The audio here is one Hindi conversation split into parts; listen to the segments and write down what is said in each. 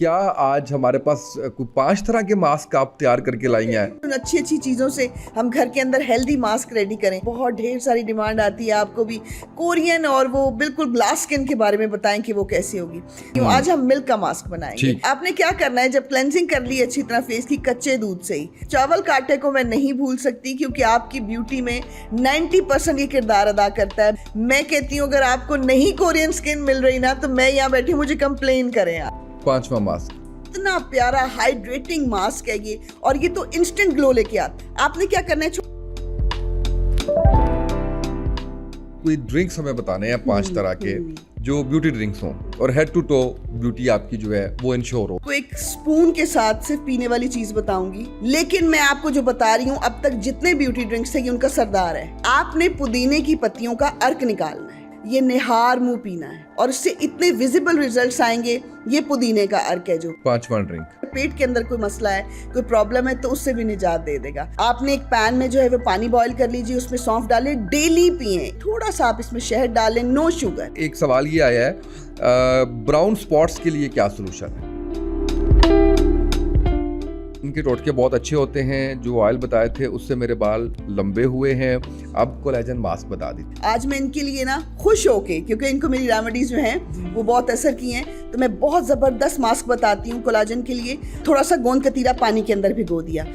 क्या आज हमारे पास कोई 5 तरह के मास्क आप तैयार करके लाई हैं? उन अच्छी अच्छी चीज़ों से हम घर के अंदर हेल्दी मास्क रेडी करें। बहुत ढेर सारी डिमांड आती है आपको भी कोरियन और वो बिल्कुल ग्लास स्किन के बारे में बताएं कि वो कैसी होगी। क्यों आज हम मिल्क का मास्क बनाएंगे। आपने क्या करना है, जब क्लेंजिंग कर ली अच्छी तरह फेस की कच्चे दूध से ही, चावल का आटे को मैं नहीं भूल सकती क्योंकि आपकी ब्यूटी में 90% ये किरदार अदा करता है। मैं कहती हूँ अगर आपको नहीं कोरियन स्किन मिल रही ना तो मैं यहाँ बैठी मुझे कंप्लेन करें आप। 5वां मास्क इतना प्यारा हाइड्रेटिंग मास्क है ये, और ये तो इंस्टेंट ग्लो लेके आता। आपने क्या करना है, कोई ड्रिंक्स हमें बताने हैं 5 तरह के जो ब्यूटी ड्रिंक्स हों और हेड टू टो ब्यूटी आपकी जो है वो इंश्योर हो। तो एक स्पून के साथ सिर्फ पीने वाली चीज बताऊंगी, लेकिन मैं आपको जो बता रही हूँ अब तक जितने ब्यूटी ड्रिंक्स थे ये उनका सरदार है। आपने पुदीने की पत्तियों का अर्क निकालना है, ये निहार मुंह पीना है और इससे इतने विजिबल रिजल्ट्स आएंगे। ये पुदीने का अर्क है जो 5वां ड्रिंक, पेट के अंदर कोई मसला है, कोई प्रॉब्लम है तो उससे भी निजात दे देगा। आपने एक पैन में जो है वो पानी बॉईल कर लीजिए, उसमें सौंफ डालें, डेली पिएं। थोड़ा सा आप इसमें शहद डालें, नो शुगर। एक सवाल ये आया है, ब्राउन स्पॉट्स के लिए क्या सोल्यूशन है? इनके टोटके बहुत अच्छे होते हैं, जो ऑयल बताए थे उससे मेरे बाल लंबे हुए हैं। अब कोलेजन मास्क बता दी। आज मैं इनके लिए ना खुश होके, क्योंकि इनको मेरी रेमेडीज जो हैं वो बहुत असर की हैं, तो मैं बहुत जबरदस्त मास्क बताती हूँ कोलाजन के लिए। थोड़ा सा गोंद कतीरा पानी के अंदर भिगो दिया।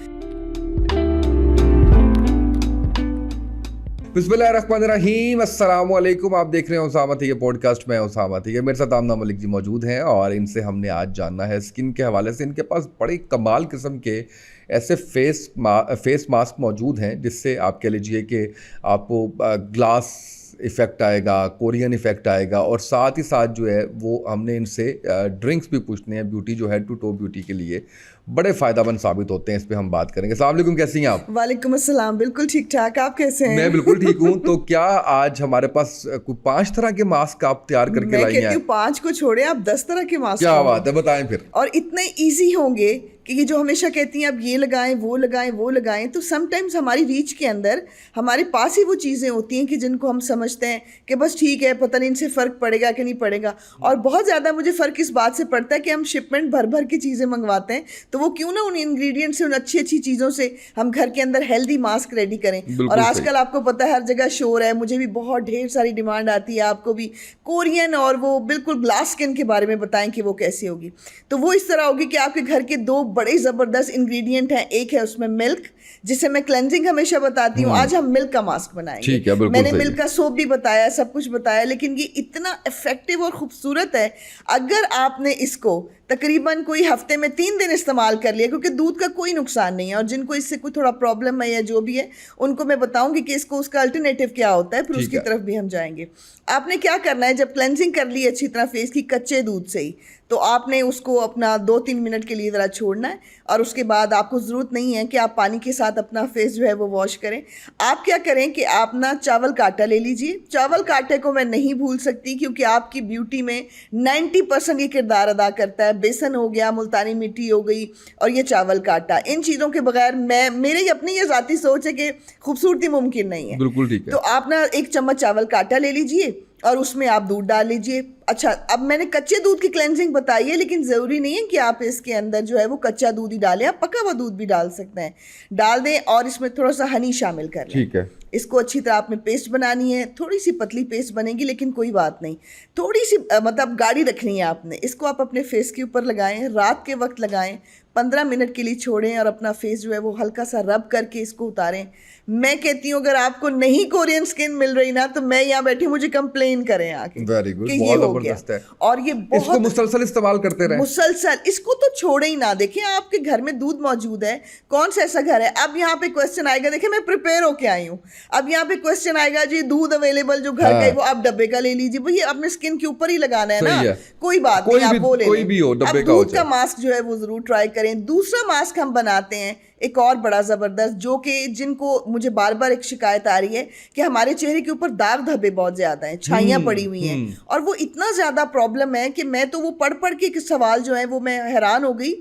बिस्मिल्लाहिर्रहमानिर्रहीम, अस्सलामुअलैकुम। आप देख रहे हैं उसामा थी पॉडकास्ट में। उसामा थी मेरे साथ आमना मलिक जी मौजूद हैं और इनसे हमने आज जानना है स्किन के हवाले से। इनके पास बड़े कमाल किस्म के ऐसे फेस मास्क मौजूद हैं जिससे आप कह लीजिए कि आपको ग्लास इफ़ेक्ट आएगा, कोरियन इफ़ेक्ट आएगा, और साथ ही साथ जो है वो हमने इनसे ड्रिंक्स भी पूछने हैं ब्यूटी जो हेड टू टो ब्यूटी के लिए बड़े फ़ायदेमंद साबित होते हैं। इस पे हम बात करेंगे। अस्सलाम वालेकुम, कैसी हैं आप? वालेकुम अस्सलाम, बिल्कुल ठीक ठाक। आप कैसे हैं? मैं बिल्कुल ठीक हूँ। तो क्या आज हमारे पास कोई 5 तरह के मास्क आप तैयार करके लाई हैं? मैं कहती हूँ 5 को छोड़े आप 10 तरह के मास्क। क्या बात है, बताएं फिर। और इतने इजी होंगे कि ये जो हमेशा कहती हैं आप ये लगाएं वो लगाएं वो लगाएं, तो समटाइम्स हमारी रीच के अंदर हमारे पास ही वो चीज़ें होती हैं कि जिनको हम समझते हैं कि बस ठीक है, पता नहीं इनसे फ़र्क पड़ेगा कि नहीं पड़ेगा। और बहुत ज़्यादा मुझे फ़र्क इस बात से पड़ता है कि हम शिपमेंट भर भर की चीज़ें मंगवाते हैं, तो वो क्यों ना उन इंग्रेडिएंट्स से, उन अच्छी अच्छी चीज़ों से हम घर के अंदर हेल्दी मास्क रेडी करें। और आजकल आपको पता है हर जगह शोर है, मुझे भी बहुत ढेर सारी डिमांड आती है, आपको भी कोरियन और वो बिल्कुल ग्लास स्किन के बारे में बताएं कि वो कैसी होगी। तो वो इस तरह होगी कि आपके घर के 2 बड़े ज़बरदस्त इंग्रेडिएंट हैं। एक है उसमें मिल्क, जिसे मैं क्लेंजिंग हमेशा बताती हूँ। आज हम मिल्क का मास्क बनाएंगे। ठीक है, मैंने मिल्क का सोप भी बताया, सब कुछ बताया, लेकिन ये इतना इफेक्टिव और खूबसूरत है। अगर आपने इसको तकरीबन कोई हफ्ते में 3 दिन इस्तेमाल कर लिया, क्योंकि दूध का कोई नुकसान नहीं है, और जिनको इससे कोई थोड़ा प्रॉब्लम है या जो भी है उनको मैं बताऊंगी कि इसको उसका अल्टरनेटिव क्या होता है, फिर उसकी तरफ भी हम जाएंगे। आपने क्या करना है, जब क्लेंजिंग कर ली अच्छी तरह फेस की कच्चे दूध से ही, तो आपने उसको अपना 2-3 मिनट के लिए ज़रा छोड़ना है, और उसके बाद आपको ज़रूरत नहीं है कि आप पानी के साथ अपना फेस जो है वो वॉश करें। आप क्या करें कि आप ना चावल का आटा ले लीजिए। चावल का आटे को मैं नहीं भूल सकती क्योंकि आपकी ब्यूटी में 90% ये किरदार अदा करता है। बेसन हो गया, मुल्तानी मिट्टी हो गई, और ये चावल का आटा, इन चीज़ों के बगैर मेरी अपनी ये ज़ाती सोच है कि खूबसूरती मुमकिन नहीं है। बिल्कुल ठीक है। तो आप ना 1 चम्मच चावल का आटा ले लीजिए और उसमें आप दूध डाल लीजिए। अच्छा, अब मैंने कच्चे दूध की क्लेंजिंग बताई है, लेकिन ज़रूरी नहीं है कि आप इसके अंदर जो है वो कच्चा दूध ही डालें, आप पका हुआ दूध भी डाल सकते हैं। डाल दें और इसमें थोड़ा सा हनी शामिल कर लें। ठीक है। इसको अच्छी तरह आपने पेस्ट बनानी है। थोड़ी सी पतली पेस्ट बनेगी, लेकिन कोई बात नहीं, थोड़ी सी मतलब गाढ़ी रखनी है आपने। इसको आप अपने फेस के ऊपर लगाएं, रात के वक्त लगाएं, 15 मिनट के लिए छोड़ें और अपना फेस जो है वो हल्का सा रब करके इसको उतारें। मैं कहती हूँ अगर आपको नहीं कोरियन स्किन मिल रही ना तो मैं यहाँ बैठी मुझे कंप्लेन करें आके। वेरी गुड, बहुत जबरदस्त है। और ये इसको मुसलसल इस्तेमाल करते रहे, मुसलसल, इसको तो छोड़े ही ना। देखिए आपके घर में दूध मौजूद है, कौन सा ऐसा घर है। अब यहाँ पे क्वेश्चन आएगा, देखिए मैं प्रिपेयर होके आई हूँ। अब यहाँ पे क्वेश्चन आएगा जी दूध अवेलेबल जो घर का है वो आप डब्बे का ले लीजिए। भाई अपने स्किन के ऊपर ही लगाना है ना, कोई बात नहीं, आप वो ले लें। दूध का मास्क जो है वो जरूर ट्राई करें। दूसरा मास्क हम बनाते हैं एक और बड़ा ज़बरदस्त, जो कि जिनको मुझे बार बार एक शिकायत आ रही है कि हमारे चेहरे के ऊपर दाग धब्बे बहुत ज़्यादा हैं, छाइयाँ पड़ी हुई हैं, और वो इतना ज़्यादा प्रॉब्लम है कि मैं तो वो पढ़ पढ़ के सवाल जो है वो मैं हैरान हो गई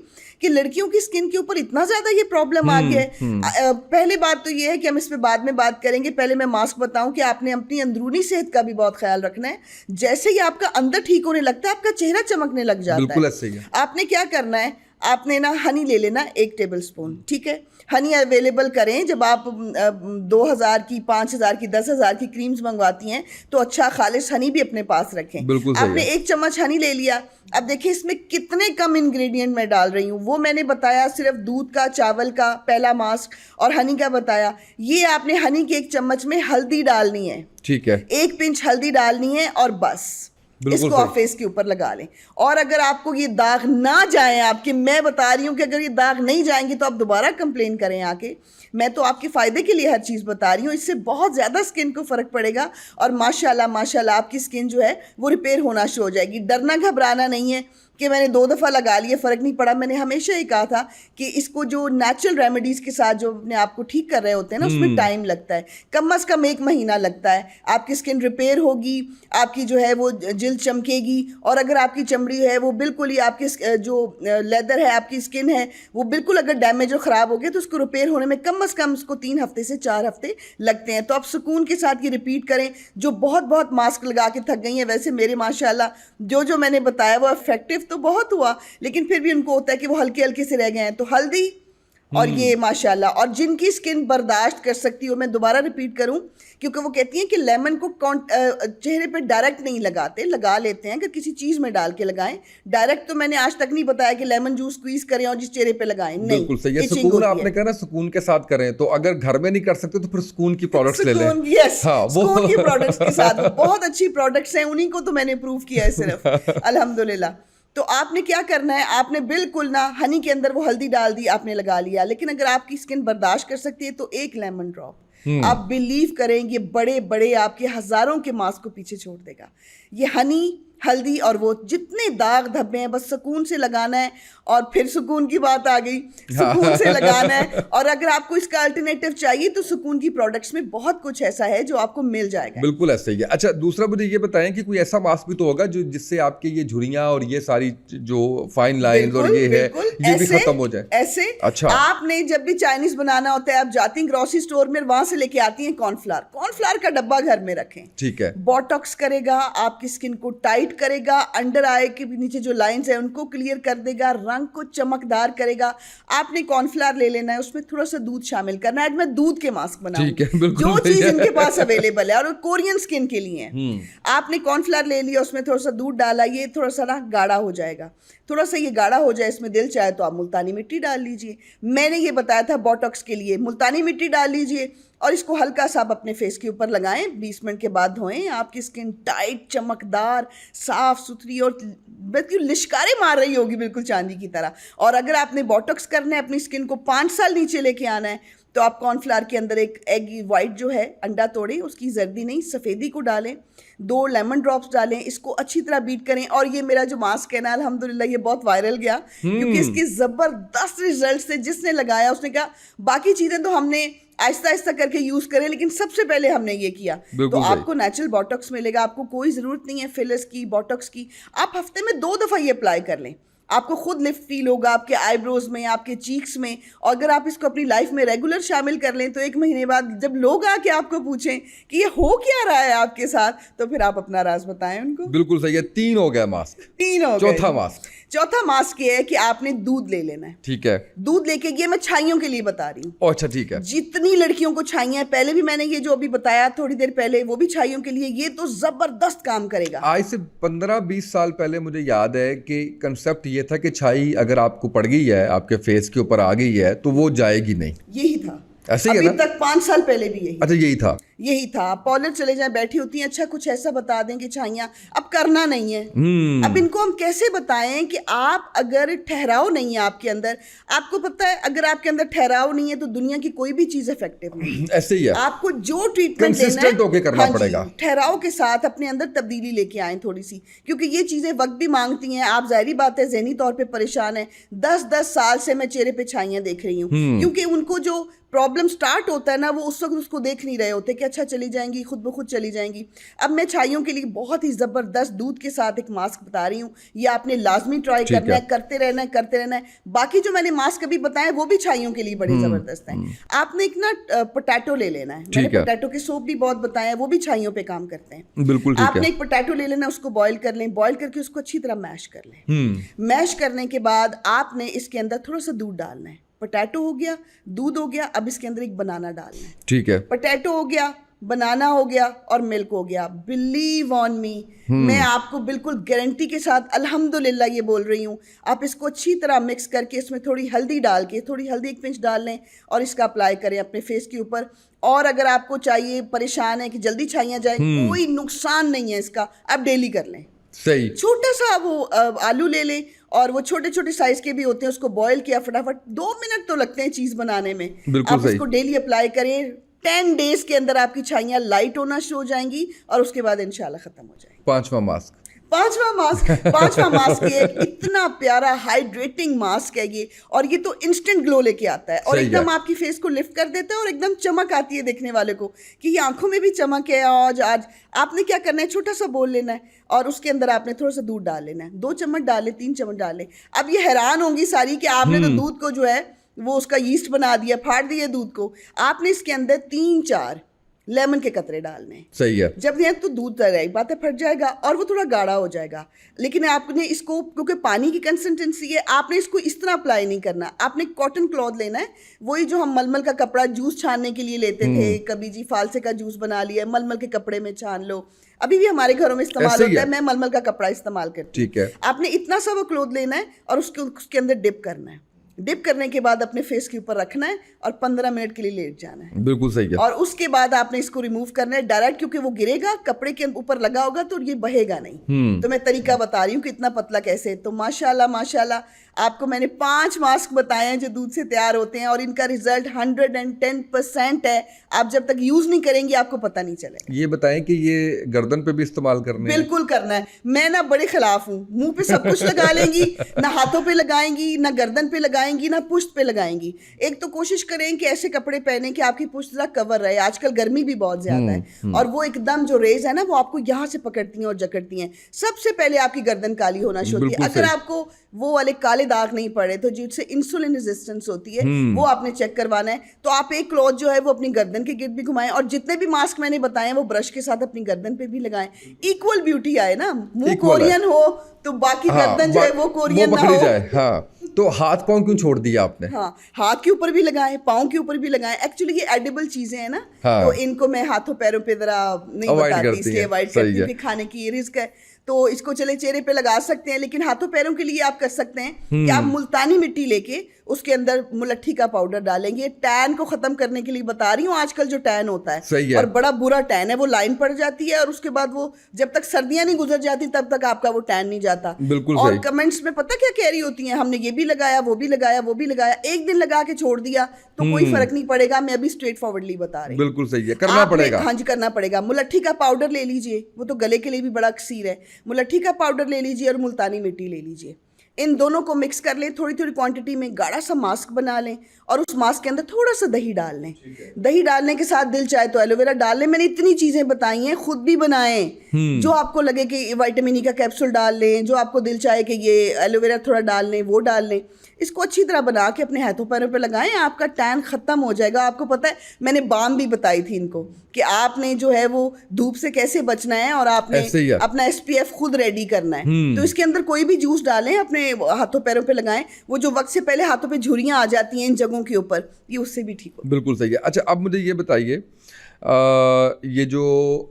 कि लड़कियों की स्किन के ऊपर इतना ज़्यादा ये प्रॉब्लम आ गया है। पहली बात तो ये है कि हम इस पे बाद में बात करेंगे, पहले मैं मास्क बताऊं कि आपने अपनी अंदरूनी सेहत का भी बहुत ख्याल रखना है। जैसे ही आपका अंदर ठीक होने लगता है, आपका चेहरा चमकने लग जाता है। बिल्कुल ऐसे ही है। आपने क्या करना है, आपने ना हनी ले लेना 1 टेबल स्पून, ठीक है। हनी अवेलेबल करें, जब आप 2000 की, 5000 की, 10,000 की क्रीम्स मंगवाती हैं तो अच्छा खालिश हनी भी अपने पास रखें। बिल्कुल सही आपने है। 1 चम्मच हनी ले लिया। अब देखिए इसमें कितने कम इंग्रेडिएंट मैं डाल रही हूँ, वो मैंने बताया सिर्फ दूध का, चावल का पहला मास्क और हनी का बताया। ये आपने हनी के 1 चम्मच में हल्दी डालनी है, ठीक है, 1 पिंच हल्दी डालनी है, और बस इसको आप फेस के ऊपर लगा लें। और अगर आपको ये दाग ना जाए आपके, मैं बता रही हूँ कि अगर ये दाग नहीं जाएंगे तो आप दोबारा कंप्लेन करें आके। मैं तो आपके फ़ायदे के लिए हर चीज़ बता रही हूँ, इससे बहुत ज़्यादा स्किन को फ़र्क पड़ेगा और माशाल्लाह माशाल्लाह आपकी स्किन जो है वो रिपेयर होना शुरू हो जाएगी। डरना घबराना नहीं है कि मैंने 2 दफ़ा लगा लिए फ़र्क नहीं पड़ा। मैंने हमेशा ही कहा था कि इसको जो नेचुरल रेमेडीज़ के साथ जो अपने आप को ठीक कर रहे होते हैं ना, उसमें टाइम लगता है, कम से कम 1 महीना लगता है। आपकी स्किन रिपेयर होगी, आपकी जो है वो जिल्द चमकेगी, और अगर आपकी चमड़ी है वो बिल्कुल ही आपकी जो लेदर है, आपकी स्किन है वो बिल्कुल अगर डैमेज और ख़राब हो गया तो उसको रिपेयर होने में कम से कम उसको 3 हफ्ते से 4 हफ्ते लगते हैं। तो आप सुकून के साथ ये रिपीट करें। जो बहुत बहुत मास्क लगा के थक गई हैं, वैसे मेरे माशाल्लाह जो मैंने बताया वो इफेक्टिव तो बहुत हुआ, लेकिन फिर भी उनको होता है कि वो हल्के हल्के से रह गए हैं। तो हल्दी और ये माशाल्लाह, और जिनकी स्किन बर्दाश्त कर सकती हो, मैं दोबारा रिपीट करूं क्योंकि वो कहती हैं कि लेमन को चेहरे पे डायरेक्ट नहीं लगाते, लगा लेते हैं, अगर किसी चीज़ में डाल के लगाएं। डायरेक्ट तो मैंने आज तक नहीं बताया कि लेमन जूस स्क्वीज करें और जिस चेहरे पे लगाएं, नहीं। बिल्कुल सही है। सुकून आपने कहा ना, सुकून के साथ करें, तो अगर घर में नहीं कर सकते तो फिर सुकून की प्रोडक्ट्स ले लें। यस, सुकून की प्रोडक्ट्स के साथ बहुत अच्छी प्रोडक्ट्स हैं, उन्हीं को तो मैंने प्रूव किया है सिर्फ अल्हम्दुलिल्लाह। तो आपने क्या करना है, आपने बिल्कुल ना हनी के अंदर वो हल्दी डाल दी, आपने लगा लिया। लेकिन अगर आपकी स्किन बर्दाश्त कर सकती है तो 1 लेमन ड्रॉप, आप बिलीव करेंगे बड़े बड़े आपके हजारों के मास्क को पीछे छोड़ देगा। ये हनी, हल्दी और वो जितने दाग धब्बे हैं, बस सुकून से लगाना है। और फिर सुकून की बात आ गई, सुकून से लगाना है। और अगर आपको इसका अल्टरनेटिव चाहिए तो सुकून की प्रोडक्ट्स में बहुत कुछ ऐसा है जो आपको मिल जाएगा। बिल्कुल ऐसा ही है। अच्छा, दूसरा मुझे ये बताएं कि कोई ऐसा मास्क भी तो होगा जो जिससे आपके ये झुर्रियां और ये सारी जो फाइन लाइंस और ये है ये भी खत्म हो जाए। ऐसे अच्छा, आपने जब भी चाइनीज बनाना होता है, आप जाती हैं ग्रोसरी स्टोर में, वहां से लेके आती हैं कॉर्नफ्लावर। कॉर्नफ्लावर का डब्बा घर में रखें, ठीक है। बोटॉक्स करेगा, आपकी स्किन को टाइट करेगा, अंडर आई के नीचे जो लाइंस है उनको क्लियर कर देगा, रंग को चमकदार करेगा। आपने कॉर्नफ्लावर ले लेना है, उसमें थोड़ा सा दूध शामिल करना है। आज मैं दूध के मास्क बनाऊंगी, जो चीज इनके पास अवेलेबल है, और कोरियन स्किन के लिए है। आपने कॉर्नफ्लावर ले लिया, उसमें थोड़ा सा दूध डाला, ये थोड़ा सा ना गाढ़ा हो जाएगा। थोड़ा सा ये गाढ़ा हो जाए, इसमें दिल चाहे तो आप मुल्तानी मिट्टी डाल लीजिए। मैंने ये बताया था बोटॉक्स के लिए मुल्तानी मिट्टी डाल लीजिए, और इसको हल्का सा आप अपने फेस के ऊपर लगाएं, 20 मिनट के बाद धोएं। आपकी स्किन टाइट, चमकदार, साफ सुथरी और बल्कि लिशकारे मार रही होगी, बिल्कुल चांदी की तरह। और अगर आपने बोटॉक्स करना है, अपनी स्किन को 5 साल नीचे लेके आना है, तो आप कॉर्नफ्लावर के अंदर एक एग वाइट जो है अंडा तोड़ें, उसकी जर्दी नहीं सफ़ेदी को डालें, 2 लेमन ड्रॉप्स डालें, इसको अच्छी तरह बीट करें। और ये मेरा जो मास्क है ना, अल्हम्दुलिल्लाह ये बहुत वायरल गया क्योंकि इसके ज़बरदस्त रिजल्ट थे। जिसने लगाया उसने कहा बाकी चीज़ें तो हमने आहिस्ता आहिस्ता करके यूज़ करें, लेकिन सबसे पहले हमने ये किया। तो आपको नेचुरल बोटॉक्स मिलेगा, आपको कोई ज़रूरत नहीं है फिलर्स की, बोटॉक्स की। आप हफ्ते में 2 दफ़ा ये अप्लाई कर लें, आपको खुद लिफ्ट फील होगा आपके आईब्रोज में, आपके चीक्स में। और अगर आप इसको अपनी लाइफ में रेगुलर शामिल कर लें तो 1 महीने बाद जब लोग आके आपको पूछें कि ये हो क्या रहा है आपके साथ, तो फिर आप अपना राज बताएं उनको। बिल्कुल सही है। 3 हो गया मास्क, 3 हो गए। चौथा मास्क ये है कि आपने दूध ले लेना है, ठीक है। दूध लेके, ये मैं छाइयों के लिए बता रही हूँ। अच्छा, ठीक है। जितनी लड़कियों को छाइयां, पहले भी मैंने ये जो अभी बताया थोड़ी देर पहले, वो भी छाइयों के लिए, ये तो जबरदस्त काम करेगा। आज से 15-20 साल पहले मुझे याद है कि कंसेप्ट ये था कि छाई अगर आपको पड़ गई है, आपके फेस के ऊपर आ गई है, तो वो जाएगी नहीं। यही था, ऐसे ही है अभी ना? तक 5 साल पहले भी यही। अच्छा, यही था। यही था। पार्लर चले जाएं, बैठी होती हैं, अच्छा कुछ ऐसा बता दें कि छाइयाँ, अब करना नहीं है। अब इनको हम कैसे बताएं कि आप अगर ठहराव नहीं है आपके अंदर, आपको पता है अगर आपके अंदर ठहराव नहीं है तो दुनिया की कोई भी चीज़ इफेक्टिव नहीं है। ऐसे ही है, आपको जो ट्रीटमेंट लेना है कंसिस्टेंट होके करना पड़ेगा, ठहराव के साथ अपने अंदर तब्दीली लेके आए थोड़ी सी, क्योंकि ये चीज़ें वक्त भी मांगती हैं। आप जाहिर बात है ज़हनी तौर पे परेशान है। 10-10 साल से मैं चेहरे पे छाइयाँ देख रही हूँ, क्योंकि उनको जो प्रॉब्लम स्टार्ट होता है ना, वो उस वक्त उसको देख नहीं रहे होते कि अच्छा चली जाएंगी, खुद ब खुद चली जाएंगी। अब मैं छाइयों के लिए बहुत ही ज़बरदस्त दूध के साथ एक मास्क बता रही हूँ, ये आपने लाजमी ट्राई करना है, करते रहना है। बाकी जो मैंने मास्क अभी बताए वो भी छाइयों के लिए बड़े ज़बरदस्त हैं। आपने एक ना पोटैटो ले लेना है, मैंने पोटैटो के सोप भी बहुत बताए हैं, वो भी छाइयों पे काम करते हैं। बिल्कुल ठीक आपने एक पोटैटो ले लेना, उसको बॉईल कर लें, बॉईल करके उसको अच्छी तरह मैश कर लें। मैश करने के बाद आपने इसके अंदर थोड़ा सा दूध डालना है। पोटैटो हो गया, दूध हो गया, अब इसके अंदर एक बनाना डालना है। ठीक है, पोटैटो हो गया, बनाना हो गया और मिल्क हो गया। बिलीव ऑन मी, मैं आपको बिल्कुल गारंटी के साथ अल्हम्दुलिल्लाह ये बोल रही हूँ, आप इसको अच्छी तरह मिक्स करके इसमें थोड़ी हल्दी डाल के, थोड़ी हल्दी 1 पिंच डाल लें और इसका अप्लाई करें अपने फेस के ऊपर। और अगर आपको चाहिए, परेशान है कि जल्दी छाइयाँ जाए, कोई नुकसान नहीं है इसका, आप डेली कर लें। सही, छोटा सा वो आलू ले लें और वो छोटे छोटे साइज के भी होते हैं, उसको बॉईल किया, फटाफट 2 मिनट तो लगते हैं चीज़ बनाने में। आप इसको डेली अप्लाई करें, 10 डेज के अंदर आपकी छाइयाँ लाइट होना शुरू हो जाएंगी और उसके बाद इंशाल्लाह खत्म हो जाएगी। पांचवा मास्क ये इतना प्यारा हाइड्रेटिंग मास्क है ये, और ये तो इंस्टेंट ग्लो लेके आता है और एकदम आपकी फेस को लिफ्ट कर देता है और एकदम चमक आती है देखने वाले को कि ये आंखों में भी चमक है। आज आपने क्या करना है, छोटा सा बोल लेना है और उसके अंदर आपने थोड़ा सा दूध डाल लेना है, 2 चम्मच डाले, 3 चम्मच डाले। अब ये हैरान होंगी सारी कि आपने तो दूध को जो है वो उसका यीस्ट बना दिया, फाड़ दिया दूध को। आपने इसके अंदर 3-4 लेमन के कतरे डालने हैं। सही है, जब ये तो दूध तरह बातें फट जाएगा और वो थोड़ा गाढ़ा हो जाएगा। लेकिन आपने इसको, क्योंकि पानी की कंसिस्टेंसी है, आपने इसको इस तरह अप्लाई नहीं करना। आपने कॉटन क्लॉथ लेना है, वही जो हम मलमल का कपड़ा जूस छानने के लिए लेते थे, कभी जी फालसे का जूस बना लिया, मलमल के कपड़े में छान लो, अभी भी हमारे घरों में इस्तेमाल होता है। मैं मलमल का कपड़ा इस्तेमाल करती हूँ। ठीक है, आपने इतना सा वो क्लॉथ लेना है और उसके अंदर डिप करना है। डिप करने के बाद अपने फेस के ऊपर रखना है और 15 मिनट के लिए लेट जाना है। बिल्कुल सही है। और उसके बाद आपने इसको रिमूव करना है डायरेक्ट, क्योंकि वो गिरेगा, कपड़े के ऊपर लगा होगा तो ये बहेगा नहीं। तो मैं तरीका बता रही हूँ कि इतना पतला कैसे। तो माशाल्लाह आपको मैंने 5 मास्क बताए हैं जो दूध से तैयार होते हैं और इनका रिजल्ट 110% है। आप जब तक यूज नहीं करेंगे आपको पता नहीं चलेगा। ये बताएं कि ये गर्दन पे भी इस्तेमाल करने हैं? बिल्कुल करना है। मैं ना बड़े खिलाफ हूँ, मुंह पे सब कुछ लगा लेंगी, ना हाथों पे लगाएंगी, ना गर्दन पे लगाएंगी, ना पुश्त पे लगाएंगी। एक तो कोशिश करें कि ऐसे कपड़े पहने कि आपकी पुश्त जरा कवर रहे। आजकल गर्मी भी बहुत ज्यादा है और वो एकदम जो रेज है ना वो आपको यहाँ से पकड़ती हैं और जकड़ती हैं। सबसे पहले आपकी गर्दन काली होना शुरू होती है। अगर आपको वो वाले काले दाग नहीं पड़े तो जिससे इंसुलिन रेजिस्टेंस होती है वो आपने चेक करवाना है। तो आप एक क्लॉथ जो है वो अपनी गर्दन के गिर्द भी घुमाएं और जितने भी मास्क मैंने बताए हैं वो ब्रश के साथ अपनी गर्दन पे भी लगाएं। इक्वल ब्यूटी आए ना, मुंह कोरियन हो तो बाकी गर्दन जो है वो कोरियन ना हो। हाँ, तो हाथ पांव क्यों छोड़ दिया आपने? हाँ, हाथ के ऊपर भी लगाएं, पाँव के ऊपर भी लगाएं। एक्चुअली ये एडिबल चीजें हैं ना, तो इनको मैं हाथों पैरों पे जरा नहीं बताती, इसलिए अवॉइड करती हूँ कि खाने की रिस्क है। तो इसको चले चेहरे पे लगा सकते हैं, लेकिन हाथों पैरों के लिए आप कर सकते हैं कि आप मुल्तानी मिट्टी लेके उसके अंदर मुलट्ठी का पाउडर डालेंगे। टैन को खत्म करने के लिए बता रही हूँ, आजकल जो टैन होता है, सही है, और बड़ा बुरा टैन है, वो लाइन पड़ जाती है और उसके बाद वो जब तक सर्दियां नहीं गुजर जाती तब तक आपका वो टैन नहीं जाता। बिल्कुल और सही। कमेंट्स में पता क्या कह रही होती हैं, हमने ये भी लगाया, वो भी लगाया, वो भी लगाया, एक दिन लगा के छोड़ दिया तो कोई फर्क नहीं पड़ेगा। मैं अभी स्ट्रेट फॉरवर्डली बता रही हूँ। बिल्कुल सही है, करना पड़ेगा। हाँ जी, करना पड़ेगा। मुलट्ठी का पाउडर ले लीजिए, वो तो गले के लिए भी बड़ा अक्सीर है। मुलट्ठी का पाउडर ले लीजिए और मुल्तानी मिट्टी ले लीजिए, इन दोनों को मिक्स कर लें, थोड़ी थोड़ी क्वांटिटी में गाढ़ा सा मास्क बना लें और उस मास्क के अंदर थोड़ा सा दही डाल लें। दही डालने के साथ दिल चाहे तो एलोवेरा डाल लें। मैंने इतनी चीजें बताई हैं, खुद भी बनाएं। जो आपको लगे कि विटामिन ई का कैप्सूल डाल लें, जो आपको दिल चाहे कि ये एलोवेरा थोड़ा डाल लें, वो डाल लें। इसको अच्छी तरह बना के अपने हाथों पैरों पे लगाएं, आपका टैन खत्म हो जाएगा। आपको पता है मैंने बाम भी बताई थी इनको कि आपने जो है वो धूप से कैसे बचना है और आपने अपना SPF खुद रेडी करना है। तो इसके अंदर कोई भी जूस डालें, अपने हाथों पैरों पे लगाएं। वो जो वक्त से पहले हाथों पे झुर्रियां आ जाती हैं इन जगहों के ऊपर, ये उससे भी ठीक हो। बिल्कुल सही है। अच्छा, अब मुझे ये बताइए, ये जो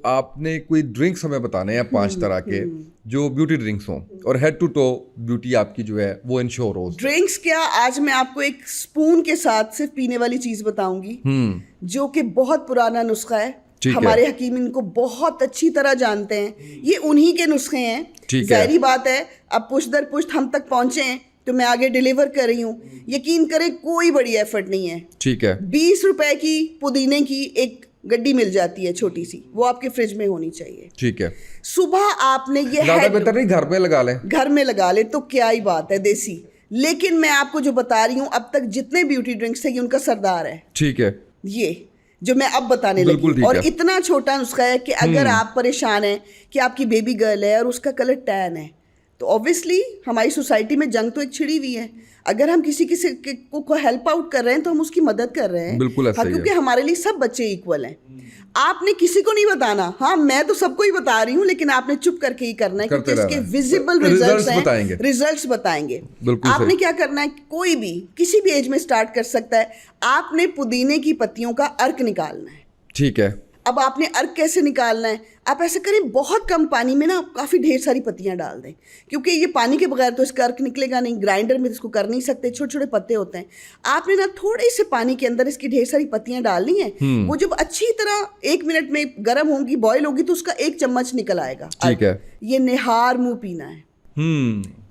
आपने कोई ड्रिंक्स हमें बताने हैं 5 तरह के जो ब्यूटी ड्रिंक्स हों और हेड टू टो ब्यूटी आपकी जो है वो इंश्योर हो। ड्रिंक्स क्या, आज मैं आपको एक स्पून के साथ सिर्फ पीने वाली चीज बताऊंगी जो कि बहुत पुराना नुस्खा है ठीक है। हमारे हकीम इनको बहुत अच्छी तरह जानते हैं, ये उन्हीं के नुस्खे हैं। ठीक है। जाहिर बात है, अब पुश्त दर पुश्त हम तक पहुंचे हैं तो मैं आगे डिलीवर कर रही हूँ। यकीन करें कोई बड़ी एफर्ट नहीं है। ठीक है। 20 रुपए की पुदीने की एक गड्डी मिल जाती है छोटी सी, वो आपके फ्रिज में होनी चाहिए। ठीक है। सुबह आपने ये ज्यादा बेहतर नहीं घर पे लगा लें? घर में लगा ले तो क्या ही बात है, देसी। लेकिन मैं आपको जो बता रही हूँ, अब तक जितने ब्यूटी ड्रिंक्स थे ये उनका सरदार है। ठीक है। ये जो मैं अब बताने बिल्कुल लगी, ठीक और है। इतना छोटा नुस्खा है कि अगर आप परेशान हैं कि आपकी बेबी गर्ल है और उसका कलर टैन है, तो ऑब्वियसली हमारी सोसाइटी में जंग तो एक छिड़ी हुई है। अगर हम किसी को हेल्प आउट कर रहे हैं तो हम उसकी मदद कर रहे हैं। बिल्कुल ऐसा ही है। क्योंकि हमारे लिए सब बच्चे इक्वल हैं। आपने किसी को नहीं बताना। हाँ, मैं तो सबको ही बता रही हूँ, लेकिन आपने चुप करके ही करना है, क्योंकि इसके विजिबल रिजल्ट्स हैं, रिजल्ट्स बताएंगे। आपने क्या करना है, कोई भी किसी भी एज में स्टार्ट कर सकता है। आपने पुदीने की पत्तियों का अर्क निकालना है। ठीक है। अब आपने अर्क कैसे निकालना है, आप ऐसे करें, बहुत कम पानी में ना काफ़ी ढेर सारी पत्तियां डाल दें, क्योंकि ये पानी के बगैर तो इसका अर्क निकलेगा नहीं। ग्राइंडर में इसको कर नहीं सकते, छोटे छोटे पत्ते होते हैं। आपने ना थोड़े से पानी के अंदर इसकी ढेर सारी पत्तियां डालनी है। वो जब अच्छी तरह 1 मिनट में गर्म होंगी, बॉयल होगी, तो उसका 1 चम्मच निकल आएगा। ठीक है। ये निहार मुंह पीना है।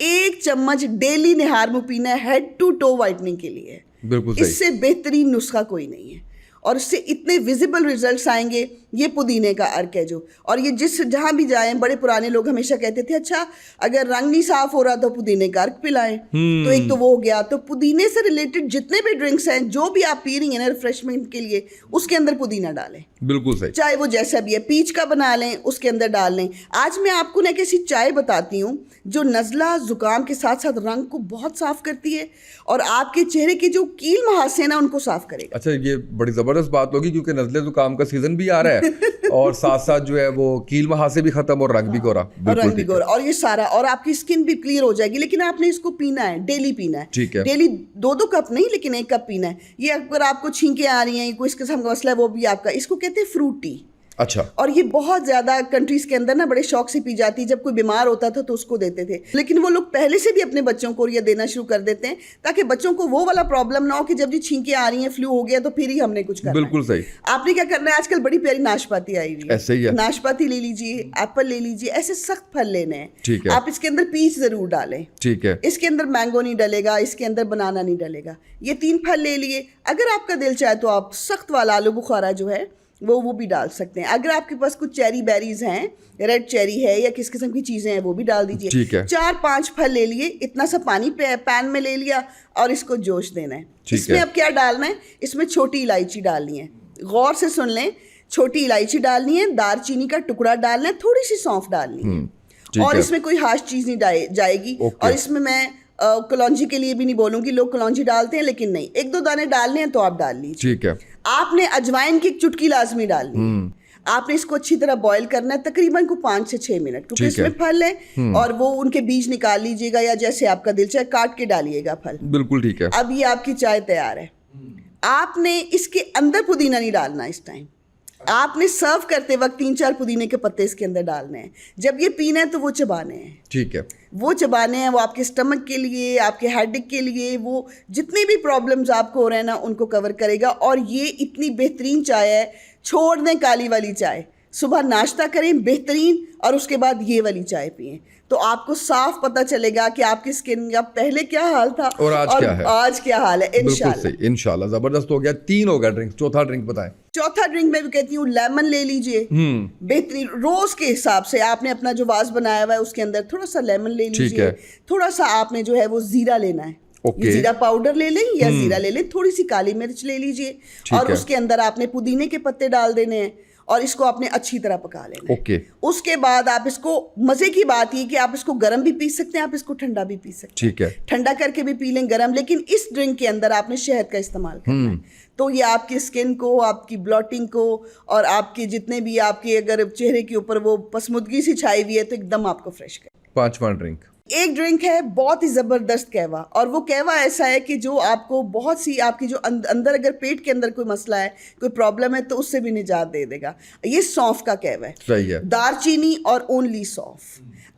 1 चम्मच डेली निहार मुंह पीना है, हेड टू टो वाइटनिंग के लिए। बिल्कुल सही। इससे बेहतरीन नुस्खा कोई नहीं है, और इससे इतने विजिबल रिजल्ट्स आएंगे। ये पुदीने का अर्क है जो, और ये जहाँ भी जाएं, बड़े पुराने लोग हमेशा कहते थे, अच्छा अगर रंग नहीं साफ हो रहा तो पुदीने का अर्क पिलाएं। तो एक तो वो हो गया। तो पुदीने से रिलेटेड जितने भी ड्रिंक्स हैं, जो भी आप पी रही हैं ना रिफ्रेशमेंट के लिए, उसके अंदर पुदीना डालें। बिल्कुल सही। चाहे वो जैसा भी है, पीच का बना लें, उसके अंदर डाल लें। आज मैं आपको ना एक ऐसी चाय बताती हूँ जो नज़ला जुकाम के साथ साथ रंग को बहुत साफ करती है, और आपके चेहरे के जो कील मुहासे ना उनको साफ करेगा। अच्छा, ये बड़ी जबरदस्त बात होगी, क्योंकि नज़ले जुकाम का सीजन भी आ रहा है और साथ साथ जो है वो कील मुहासे भी खत्म और रंग भी गोरा। और रंग भी गोरा, और ये सारा, और आपकी स्किन भी क्लियर हो जाएगी। लेकिन आपने इसको पीना है, डेली पीना है। ठीक है। डेली 2-2 कप नहीं, लेकिन 1 कप पीना है। ये अगर आपको छींकें आ रही हैं, कोई इस किस्म का मसला है, वो भी आपका, इसको कहते हैं फ्रूट टी। अच्छा। और ये बहुत ज़्यादा कंट्रीज़ के अंदर ना बड़े शौक से पी जाती है। जब कोई बीमार होता था तो उसको देते थे, लेकिन वो लोग पहले से भी अपने बच्चों को ये देना शुरू कर देते हैं, ताकि बच्चों को वो वाला प्रॉब्लम ना हो कि जब ये छींकें आ रही हैं, फ्लू हो गया, तो फिर ही हमने कुछ करना है। बिल्कुल सही। आपने क्या करना है, आजकल बड़ी प्यारी नाशपाती आई हुई है, ऐसे ही है। नाशपाती ले लीजिए, एप्पल ले लीजिए, ऐसे सख्त फल लेने हैं। ठीक है। आप इसके अंदर पीच ज़रूर डालें। ठीक है। इसके अंदर मैंगो नहीं डलेगा, इसके अंदर बनाना नहीं डलेगा। ये 3 फल ले लिए। अगर आपका दिल चाहे तो आप सख्त वाला आलू बुखारा जो है वो भी डाल सकते हैं। अगर आपके पास कुछ चेरी बेरीज हैं, रेड चेरी है या किस किस्म की चीज़ें हैं, वो भी डाल दीजिए। ठीक है। 4-5 फल ले लिए, इतना सा पानी पैन में ले लिया, और इसको जोश देना है। इसमें अब क्या डालना है, इसमें छोटी इलायची डालनी है। गौर से सुन लें, छोटी इलायची डालनी है, दालचीनी का टुकड़ा डालना है, थोड़ी सी सौंफ डालनी है, और इसमें कोई हाश चीज़ नहीं जाएगी। और इसमें मैं कलौंजी के लिए भी नहीं बोलूँगी, लोग कलौंजी डालते हैं, लेकिन नहीं, 1-2 दाने डालने हैं तो आप डाल लीजिए। ठीक है। आपने अजवाइन की एक चुटकी लाजमी डालनी है। आपने इसको अच्छी तरह बॉईल करना है, तकरीबन को 5 से 6 मिनट, क्योंकि इसमें फल है, और वो उनके बीज निकाल लीजिएगा, या जैसे आपका दिल चाहे काट के डालिएगा फल। बिल्कुल ठीक है। अब ये आपकी चाय तैयार है। आपने इसके अंदर पुदीना नहीं डालना इस टाइम। आपने सर्व करते वक्त 3-4 पुदीने के पत्ते इसके अंदर डालने हैं। जब ये पीना है तो वो चबाने हैं। ठीक है। वो चबाने हैं, वो आपके स्टमक के लिए, आपके हेडेक के लिए, वो जितनी भी प्रॉब्लम्स आपको हो रहे हैं ना, उनको कवर करेगा। और ये इतनी बेहतरीन चाय है, छोड़ दें काली वाली चाय, सुबह नाश्ता करें बेहतरीन, और उसके बाद ये वाली चाय पिएं, तो आपको साफ पता चलेगा कि आपकी स्किन का पहले क्या हाल था और आज क्या है। आज क्या हाल है। इंशाल्लाह। इंशाल्लाह। जबरदस्त हो गया। 3 हो गया ड्रिंक, चौथा ड्रिंक बताएं। चौथा ड्रिंक मैं भी कहती हूँ, लेमन ले लीजिए। बेहतरीन, रोज के हिसाब से आपने अपना जो वाज बनाया हुआ है उसके अंदर थोड़ा सा लेमन ले लीजिए। थोड़ा सा आपने जो है वो जीरा लेना है। जीरा पाउडर ले लें या जीरा ले लें, थोड़ी सी काली मिर्च ले लीजिए, और उसके अंदर आपने पुदीने के पत्ते डाल देने हैं, और इसको आपने अच्छी तरह पका लेना है। उसके बाद आप इसको, मजे की बात ये कि आप इसको गर्म भी पी सकते हैं, आप इसको ठंडा भी पी सकते हैं। ठीक है। ठंडा करके भी पी लें, गर्म, लेकिन इस ड्रिंक के अंदर आपने शहद का इस्तेमाल करना है। तो ये आपकी स्किन को, आपकी ब्लॉटिंग को, और आपके जितने भी आपके अगर चेहरे के ऊपर वो पसमुदगी सी छाई हुई है, तो एकदम आपको फ्रेश कर। 5वां ड्रिंक। एक ड्रिंक है बहुत ही ज़बरदस्त कहवा, और वो कहवा ऐसा है कि जो आपको बहुत सी आपकी जो अंदर अगर पेट के अंदर कोई मसला है, कोई प्रॉब्लम है, तो उससे भी निजात दे देगा। ये सौंफ का कहवा है। सही है। दालचीनी और ओनली सौंफ।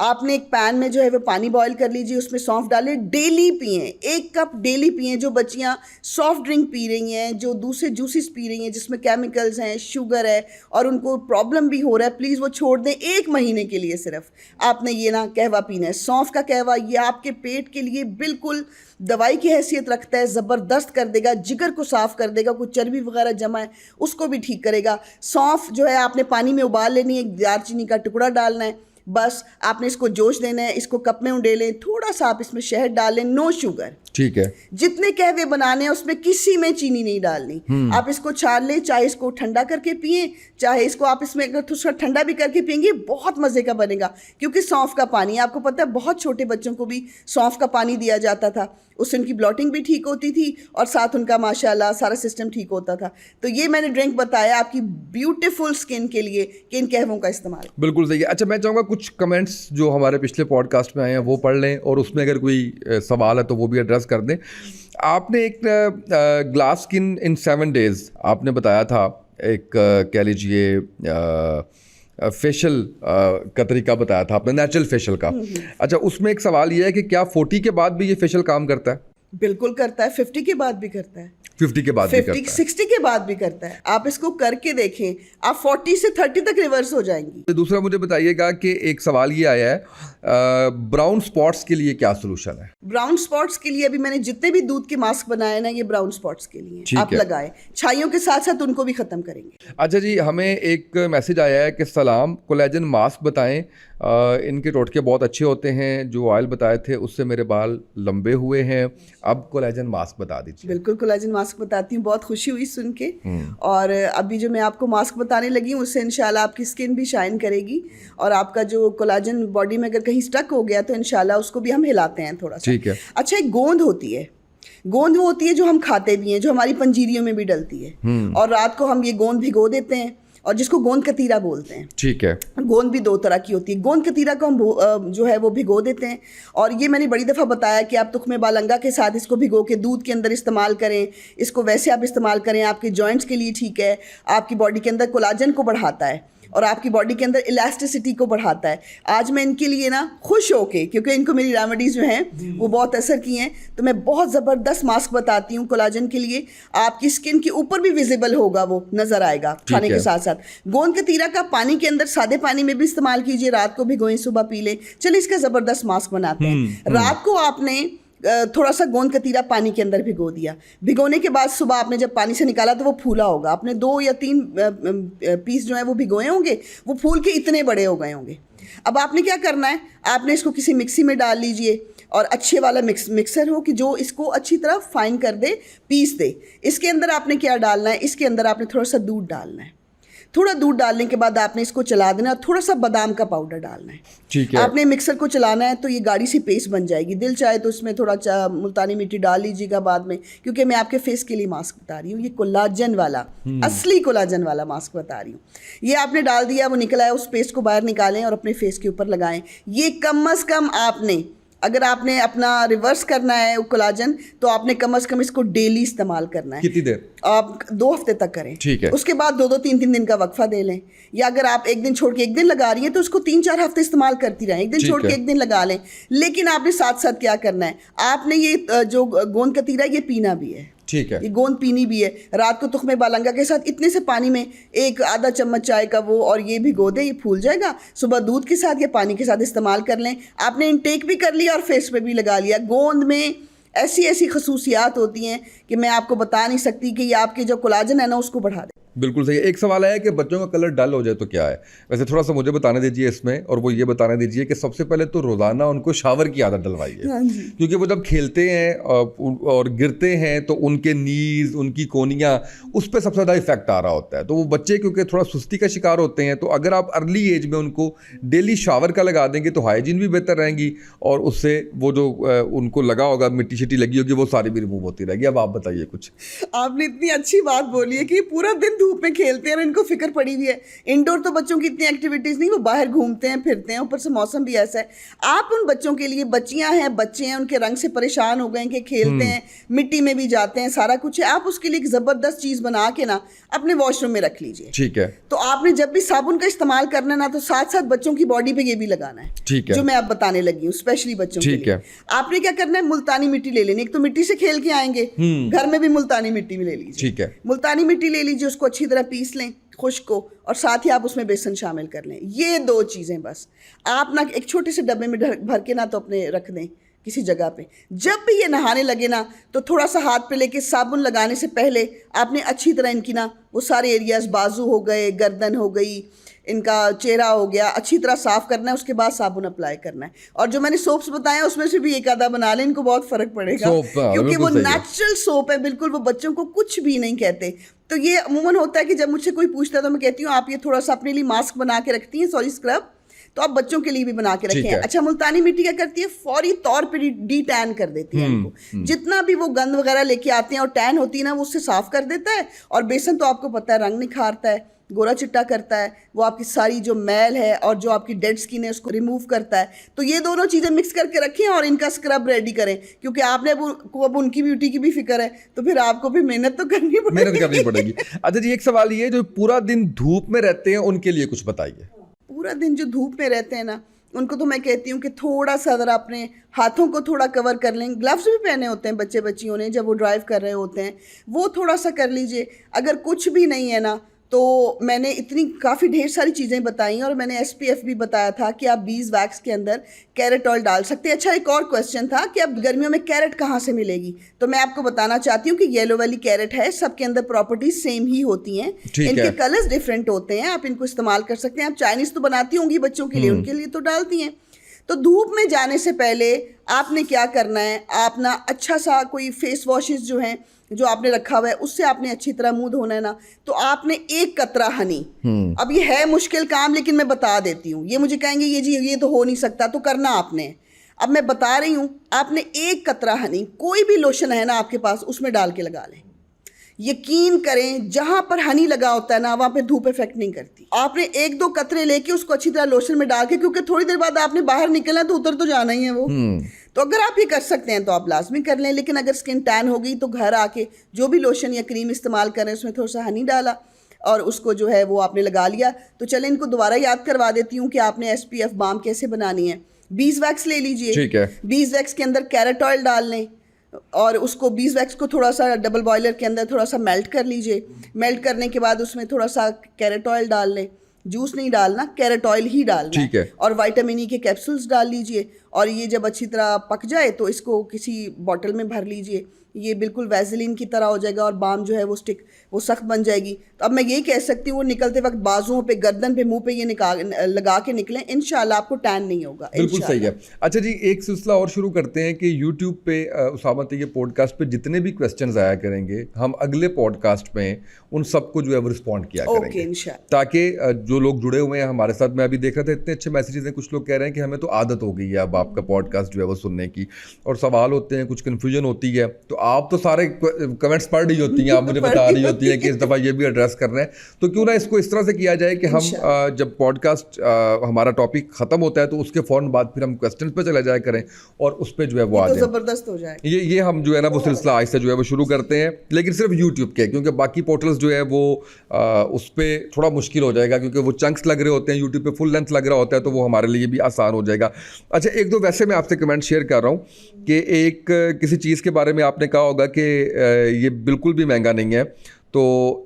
आपने एक पैन में जो है वो पानी बॉईल कर लीजिए, उसमें सौंफ डालें, डेली पिएं, 1 कप डेली पिएं। जो बच्चियां सॉफ्ट ड्रिंक पी रही हैं, जो दूसरे जूसेस पी रही हैं जिसमें केमिकल्स हैं, शुगर है, और उनको प्रॉब्लम भी हो रहा है, प्लीज़ वो छोड़ दें 1 महीने के लिए। सिर्फ आपने ये ना कहवा पीना है, सौंफ का कहवा। ये आपके पेट के लिए बिल्कुल दवाई की हैसियत रखता है, ज़बरदस्त कर देगा, जिगर को साफ़ कर देगा, कुछ चर्बी वगैरह जमा है उसको भी ठीक करेगा। सौंफ जो है आपने पानी में उबाल लेनी है, दालचीनी का टुकड़ा डालना है, बस आपने इसको जोश देना है। इसको कप में उंडेलें, थोड़ा सा आप इसमें शहद डाल लें, नो शुगर। ठीक है। जितने कहवे बनाने हैं उसमें किसी में चीनी नहीं डालनी। आप इसको छान लें, चाहे इसको ठंडा करके पिएं, चाहे इसको आप इसमें अगर थोड़ा ठंडा भी करके पिएंगे, बहुत मज़े का बनेगा। क्योंकि सौंफ का पानी, आपको पता है बहुत छोटे बच्चों को भी सौंफ का पानी दिया जाता था, उससे उनकी ब्लॉटिंग भी ठीक होती थी और साथ उनका माशाल्लाह सारा सिस्टम ठीक होता था। तो ये मैंने ड्रिंक बताया आपकी ब्यूटीफुल स्किन के लिए कि इन कहवों का इस्तेमाल। बिल्कुल सही है। अच्छा, मैं चाहूँगा कुछ कमेंट्स जो हमारे पिछले पॉडकास्ट में आए हैं वो पढ़ लें, और उसमें अगर कोई सवाल है तो वो भी एड्रेस कर दें। आपने एक ग्लास स्किन इन 7 days आपने बताया था, एक कह लीजिए फेशियल का तरीका बताया था आपने, नेचुरल फेशियल का। अच्छा, उसमें एक सवाल ये है कि क्या 40 के बाद भी ये फेशियल काम करता है? बिल्कुल करता है, 50 के बाद भी करता है, 50 के बाद भी करता है, 60 के बाद भी करता है। आप इसको करके देखें, आप 40 से 30 तक रिवर्स हो जाएंगी। दूसरा मुझे बताइएगा कि एक सवाल ये आया है, ब्राउन स्पॉट्स के लिए क्या सोल्यूशन है? ब्राउन स्पॉट्स के लिए अभी मैंने जितने भी दूध के मास्क बनाए ना, ये ब्राउन स्पॉट्स के लिए आप लगाएं, छाइयों के साथ साथ उनको भी खत्म करेंगे। अच्छा जी, हमें एक मैसेज आया है कि सलाम, कोलेजन मास्क बताएं, इनके टोटके बहुत अच्छे होते हैं, जो ऑयल बताए थे उससे मेरे बाल लंबे हुए हैं, अब कोलेजन मास्क बता दीजिए। बिल्कुल कोलेजन मास्क बताती हूँ, बहुत खुशी हुई सुन के। और अभी जो मैं आपको मास्क बताने लगी हूँ उससे इंशाल्लाह आपकी स्किन भी शाइन करेगी, और आपका जो कोलेजन बॉडी में अगर कहीं स्टक हो गया तो इंशाल्लाह उसको भी हम हिलाते हैं थोड़ा सा। ठीक है। अच्छा, एक गोंद होती है, गोंद वो होती है जो हम खाते भी हैं, जो हमारी पंजीरियों में भी डलती है, और रात को हम ये गोंद भिगो देते हैं, और जिसको गोंद कतीरा बोलते हैं। ठीक है। गोंद भी 2 तरह की होती है। गोंद कतीरा को हम जो है वो भिगो देते हैं, और ये मैंने बड़ी दफ़ा बताया कि आप तुख्मे बालंगा के साथ इसको भिगो के दूध के अंदर इस्तेमाल करें। इसको वैसे आप इस्तेमाल करें, आपके जॉइंट्स के लिए ठीक है, आपकी बॉडी के अंदर कोलाजन को बढ़ाता है और आपकी बॉडी के अंदर इलास्टिसिटी को बढ़ाता है। आज मैं इनके लिए ना खुश होके, क्योंकि इनको मेरी रेमेडीज़ जो हैं वो बहुत असर की हैं, तो मैं बहुत ज़बरदस्त मास्क बताती हूँ कोलाजन के लिए। आपकी स्किन के ऊपर भी विजिबल होगा, वो नज़र आएगा खाने के साथ साथ। गोंद कतीरा का पानी के अंदर सादे पानी में भी इस्तेमाल कीजिए, रात को भिगोएं, सुबह पी लें। चलिए इसका ज़बरदस्त मास्क बनाते हैं। रात को आपने थोड़ा सा गोंद कतीरा पानी के अंदर भिगो दिया, भिगोने के बाद सुबह आपने जब पानी से निकाला तो वो फूला होगा। आपने 2 या 3 पीस जो है वो भिगोए होंगे, वो फूल के इतने बड़े हो गए होंगे। अब आपने क्या करना है, आपने इसको किसी मिक्सी में डाल लीजिए, और अच्छे वाला मिक्सर हो कि जो इसको अच्छी तरह फाइन कर दे, पीस दे। इसके अंदर आपने क्या डालना है, इसके अंदर आपने थोड़ा सा दूध डालना है। थोड़ा दूध डालने के बाद आपने इसको चला देना, और थोड़ा सा बादाम का पाउडर डालना है। ठीक है। आपने मिक्सर को चलाना है तो ये गाढ़ी सी पेस्ट बन जाएगी। दिल चाहे तो इसमें थोड़ा मुल्तानी मिट्टी डाल लीजिएगा बाद में, क्योंकि मैं आपके फेस के लिए मास्क बता रही हूँ, ये कोलाजन वाला असली कोलाजन वाला मास्क बता रही हूँ। ये आपने डाल दिया, वो निकला है, उस पेस्ट को बाहर निकालें और अपने फेस के ऊपर लगाएं। ये कम से कम आपने, अगर आपने अपना रिवर्स करना है कोलाजन, तो आपने कम से कम इसको डेली इस्तेमाल करना है। कितनी देर? आप 2 हफ्ते तक करें। ठीक है। उसके बाद 2-2 3-3 दिन का वक्फा दे लें, या अगर आप एक दिन छोड़ के एक दिन लगा रही हैं तो उसको 3-4 हफ्ते इस्तेमाल करती रहें। एक दिन छोड़ के एक दिन लगा लें, लेकिन आपने साथ साथ क्या करना है, आपने ये जो गोंद कतीरा ये पीना भी है। ठीक है। ये गोंद पीनी भी है। रात को तुख्मे बालंगा के साथ इतने से पानी में 1 आधा चम्मच चाय का वो, और ये भिगो दें, ये फूल जाएगा। सुबह दूध के साथ या पानी के साथ इस्तेमाल कर लें। आपने इनटेक भी कर लिया और फेस पे भी लगा लिया। गोंद में ऐसी ऐसी खसूसियात होती हैं कि मैं आपको बता नहीं सकती, कि ये आपके जो कोलाजन है ना उसको बढ़ा दे। बिल्कुल सही। एक सवाल है कि बच्चों का कलर डल हो जाए तो क्या है? वैसे थोड़ा सा मुझे बताने दीजिए इसमें, और वो ये बताने दीजिए कि सबसे पहले तो रोज़ाना उनको शावर की आदत डलवाइए, क्योंकि वो जब खेलते हैं और गिरते हैं तो उनके नीज, उनकी कोनियाँ, उस पर सबसे ज़्यादा इफेक्ट आ रहा होता है। तो वो बच्चे क्योंकि थोड़ा सुस्ती का शिकार होते हैं, तो अगर आप अर्ली एज में उनको डेली शावर का लगा देंगे तो हाइजीन भी बेहतर रहेंगी, और उससे वो जो उनको लगा होगा, मिट्टी शिट्टी लगी होगी, वो सारी भी रिमूव होती रहेगी। अब आप बताइए कुछ। आपने इतनी अच्छी बात बोली है कि पूरा दिन धूप में खेलते हैं और इनको फिक्र पड़ी हुई है। इंडोर तो बच्चों की इतनी एक्टिविटीज़ नहीं, वो बाहर घूमते हैं फिरते हैं, ऊपर से मौसम भी ऐसा है। आप उन बच्चों के लिए, बच्चियां हैं बच्चे हैं, उनके रंग से परेशान हो गए कि खेलते हैं मिट्टी में भी जाते हैं, सारा कुछ है, आप उसके लिए एक ज़बरदस्त चीज़ बना के ना अपने वॉशरूम में रख लीजिए। ठीक है। तो आपने जब भी साबुन का इस्तेमाल करना है ना, तो साथ साथ बच्चों की बॉडी पे ये भी लगाना है। ठीक है। जो मैं अब बताने लगी हूँ स्पेशली बच्चों के लिए। आपने क्या करना है, मुल्तानी मिट्टी ले लेनी। एक तो मिट्टी से खेल के आएंगे, घर में भी मुल्तानी मिट्टी भी ले लीजिए। ठीक है। मुल्तानी मिट्टी ले लीजिए, उसको अच्छी तरह पीस लें खुश्क को, और साथ ही आप उसमें बेसन शामिल कर लें। ये 2 चीज़ें बस आप ना एक छोटे से डब्बे में भर के ना तो अपने रख दें किसी जगह पे। जब भी ये नहाने लगे ना, तो थोड़ा सा हाथ पे लेके साबुन लगाने से पहले आपने अच्छी तरह इनकी ना वो सारे एरियाज, बाजू हो गए, गर्दन हो गई, इनका चेहरा हो गया, अच्छी तरह साफ़ करना है। उसके बाद साबुन अप्लाई करना है। और जो मैंने सोप्स बताए उसमें से भी एक आधा बना लें, इनको बहुत फ़र्क पड़ेगा, क्योंकि वो नेचुरल सोप है बिल्कुल, वो बच्चों को कुछ भी नहीं कहते। तो ये अमूमन होता है कि जब मुझसे कोई पूछता है तो मैं कहती हूँ आप ये थोड़ा सा अपने लिए मास्क बना के रखती हैं, सॉरी स्क्रब, तो आप बच्चों के लिए भी बना के रखें। अच्छा, मुल्तानी मिट्टी क्या करती है, फौरी तौर पे डी टैन कर देती है इनको। जितना भी वो गंद वगैरह लेके आते हैं और टैन होती है ना, वो उससे साफ कर देता है। और बेसन तो आपको पता है रंग निखारता है, गोरा चिट्टा करता है, वो आपकी सारी जो मैल है और जो आपकी डेड स्किन है उसको रिमूव करता है। तो ये दोनों चीज़ें मिक्स करके रखें और इनका स्क्रब रेडी करें, क्योंकि आपने अब उनकी ब्यूटी की भी फिक्र है, तो फिर आपको भी मेहनत तो करनी पड़ेगी। अच्छा जी, एक सवाल ये, जो पूरा दिन धूप में रहते हैं उनके लिए कुछ बताइए। पूरा दिन जो धूप में रहते हैं ना, उनको तो मैं कहती हूँ कि थोड़ा सा ज़रा अपने हाथों को थोड़ा कवर कर लें। ग्लव्स भी पहने होते हैं बच्चे बच्चियों ने जब वो ड्राइव कर रहे होते हैं, वो थोड़ा सा कर लीजिए। अगर कुछ भी नहीं है ना, तो मैंने इतनी काफ़ी ढेर सारी चीज़ें बताई और मैंने SPF भी बताया था कि आप बीज वैक्स के अंदर कैरेट ऑयल डाल सकते हैं। अच्छा, एक और क्वेश्चन था कि अब गर्मियों में कैरेट कहाँ से मिलेगी, तो मैं आपको बताना चाहती हूँ कि येलो वाली कैरेट है, सबके अंदर प्रॉपर्टीज सेम ही होती हैं, इनके कलर्स डिफरेंट होते हैं, आप इनको इस्तेमाल कर सकते हैं। आप चाइनीज़ तो बनाती होंगी बच्चों के लिए, उनके लिए तो डालती हैं। तो धूप में जाने से पहले आपने क्या करना है, आप ना अच्छा सा कोई फेस वॉशेस जो हैं जो आपने रखा हुआ है उससे आपने अच्छी तरह मुंह धोना है ना, तो आपने 1 कतरा हनी, अब ये है मुश्किल काम लेकिन मैं बता देती हूँ, ये मुझे कहेंगे ये जी ये तो हो नहीं सकता, तो करना आपने, अब मैं बता रही हूँ, आपने 1 कतरा हनी, कोई भी लोशन है ना आपके पास उसमें डाल के लगा लें। यकीन करें जहां पर हनी लगा होता है ना वहां पे धूप इफेक्ट नहीं करती। आपने 1-2 कतरे लेके उसको अच्छी तरह लोशन में डाल के, क्योंकि थोड़ी देर बाद आपने बाहर निकलना है तो उतर तो जाना ही है वो, तो अगर आप ये कर सकते हैं तो आप लाजमी कर लें। लेकिन अगर स्किन टैन हो गई तो घर आके जो भी लोशन या क्रीम इस्तेमाल करें उसमें थोड़ा सा हनी डाला और उसको जो है वो आपने लगा लिया। तो चलें इनको दोबारा याद करवा देती हूँ कि आपने SPF बाम कैसे बनानी है। बीज वैक्स ले लीजिए, ठीक है। बीज वैक्स के अंदर कैरेट ऑयल डाल लें और उसको बीज वैक्स को थोड़ा सा डबल बॉयलर के अंदर थोड़ा सा मेल्ट कर लीजिए। मेल्ट करने के बाद उसमें थोड़ा सा कैरेट ऑयल डाल लें, जूस नहीं डालना, कैरेट ऑयल ही डालना ठीक है। और विटामिन ई के कैप्सूल्स डाल लीजिए और ये जब अच्छी तरह पक जाए तो इसको किसी बॉटल में भर लीजिए। ये बिल्कुल वैसलीन की तरह हो जाएगा और बाम जो है वो स्टिक वो सख्त बन जाएगी। तो अब मैं यही कह सकती हूँ वो निकलते वक्त बाजुओं पे, गर्दन पे, मुंह पे ये लगा के निकलें, इंशाल्लाह आपको टैन नहीं होगा। बिल्कुल सही है। अच्छा जी, एक सिलसिला और शुरू करते हैं कि यूट्यूब पे उसामा के पॉडकास्ट पे जितने भी क्वेश्चंस आया करेंगे हम अगले पॉडकास्ट में उन सबको जो है वो रिस्पॉन्ड किया करेंगे, इंशाल्लाह, ताकि जो लोग जुड़े हुए हैं हमारे साथ, मैं अभी देख रहा था इतने अच्छे मैसेजेस हैं, कुछ लोग कह रहे हैं कि हमें तो आदत हो गई है अब आपका पॉडकास्ट जो है वो सुनने की, और सवाल होते हैं, कुछ कन्फ्यूजन होती है, तो आप तो सारे कमेंट्स पढ़ रही होती हैं, आप मुझे बता रही होती हैं कि इस दफ़ा ये भी एड्रेस कर रहे हैं, तो क्यों ना इसको इस तरह से किया जाए कि हम जब पॉडकास्ट हमारा टॉपिक ख़त्म होता है तो उसके फ़ौरन बाद फिर हम क्वेश्चन पे चले जाया करें और उस पर जो है वो आ जाए, ज़बरदस्त हो जाए। ये हम जो है ना वो सिलसिला आहिस्ता जो है वो शुरू करते हैं, लेकिन सिर्फ यूट्यूब के, क्योंकि बाकी पोर्टल्स जो है वो उस पर थोड़ा मुश्किल हो जाएगा, क्योंकि वो चंक्स लग रहे होते हैं, यूट्यूब पे फुल लेंथ लग रहा होता है, तो वो हमारे लिए भी आसान हो जाएगा। अच्छा, 1-2 वैसे मैं आपसे कमेंट शेयर कर रहा हूँ कि एक किसी चीज़ के बारे में आपने कहा होगा कि ये बिल्कुल भी महंगा नहीं है, तो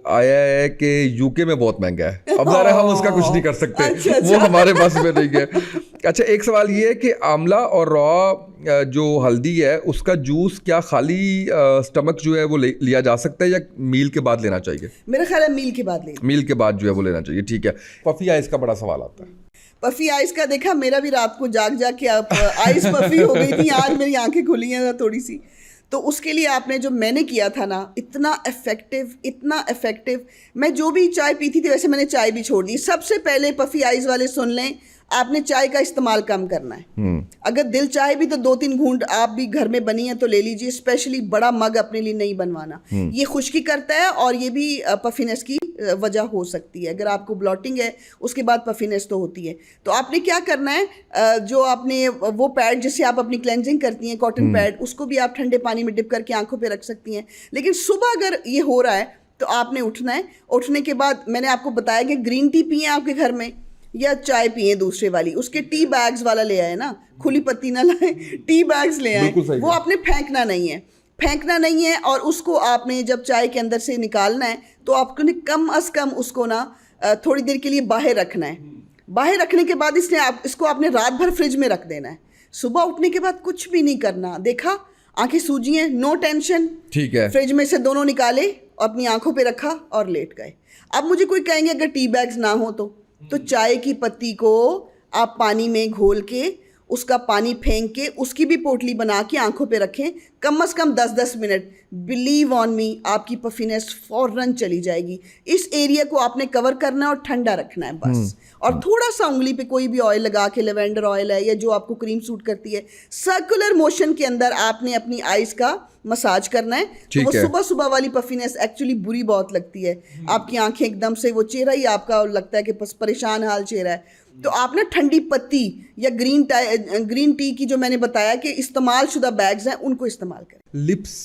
आया है कि यूके में बहुत महंगा है। अब ज़रा हम उसका कुछ नहीं कर सकते, अच्छा। वो हमारे पास में नहीं है। अच्छा, एक सवाल ये है कि आंवला और रॉ जो हल्दी है उसका जूस क्या खाली स्टमक जो है वो लिया जा सकता है या मील के बाद लेना चाहिए? मेरा ख्याल है मील के बाद जो है वो लेना चाहिए। ठीक है। पफी आइस का बड़ा सवाल आता है। पफी आइस का देखा, मेरा भी रात को जाग के आइस पफी हो गई थी, आज मेरी आंखें खुली हैं थोड़ी सी। तो उसके लिए आपने जो मैंने किया था ना, इतना इफ़ेक्टिव, मैं जो भी चाय पीती थी वैसे मैंने चाय भी छोड़ दी। सबसे पहले पफी आइस वाले सुन लें, आपने चाय का इस्तेमाल कम करना है। अगर दिल चाहे भी तो 2-3 घूंट आप भी घर में बनी है तो ले लीजिए, स्पेशली बड़ा मग अपने लिए नहीं बनवाना। ये खुश्की करता है और ये भी पफिनेस की वजह हो सकती है। अगर आपको ब्लॉटिंग है उसके बाद पफिनेस तो होती है। तो आपने क्या करना है, जो आपने वो पैड जिससे आप अपनी क्लेंजिंग करती हैं, कॉटन पैड, उसको भी आप ठंडे पानी में डिप करके आंखों पे रख सकती हैं। लेकिन सुबह अगर ये हो रहा है तो आपने उठना है। उठने के बाद मैंने आपको बताया कि ग्रीन टी पिए आपके घर में या चाय पिए दूसरे वाली, उसके टी बैग्स वाला ले आए ना, खुली पत्ती ना लाए, टी बैग्स ले आए। वो आपने फेंकना नहीं है, फेंकना नहीं है। और उसको आपने जब चाय के अंदर से निकालना है तो आपको कम अज़ कम उसको ना थोड़ी देर के लिए बाहर रखना है। बाहर रखने के बाद इसको आपने रात भर फ्रिज में रख देना है। सुबह उठने के बाद कुछ भी नहीं करना। देखा, आंखें सूजी हैं, नो टेंशन, ठीक है, फ्रिज में से दोनों निकाले, अपनी आंखों पे रखा और लेट गए। अब मुझे कोई कहेंगे अगर टी बैग्स ना हो तो चाय की पत्ती को आप पानी में घोल के उसका पानी फेंक के उसकी भी पोटली बना के आंखों पे रखें, कम से कम 10-10 मिनट। बिलीव ऑन मी, आपकी पफिनेस फौरन चली जाएगी। इस एरिया को आपने कवर करना है और ठंडा रखना है बस। और थोड़ा सा उंगली पे कोई भी ऑयल लगा के, लेवेंडर ऑयल है या जो आपको क्रीम सूट करती है, सर्कुलर मोशन के अंदर आपने अपनी आइज का मसाज करना है। तो वो सुबह सुबह वाली पफिनेस एक्चुअली बुरी बहुत लगती है। आपकी आंखें एकदम से, वो चेहरा ही आपका लगता है कि परेशान हाल चेहरा है। तो आप ना ठंडी पत्ती या ग्रीन टी की जो मैंने बताया कि इस्तेमाल शुदा बैग्स हैं, उनको इस्तेमाल करें। लिप्स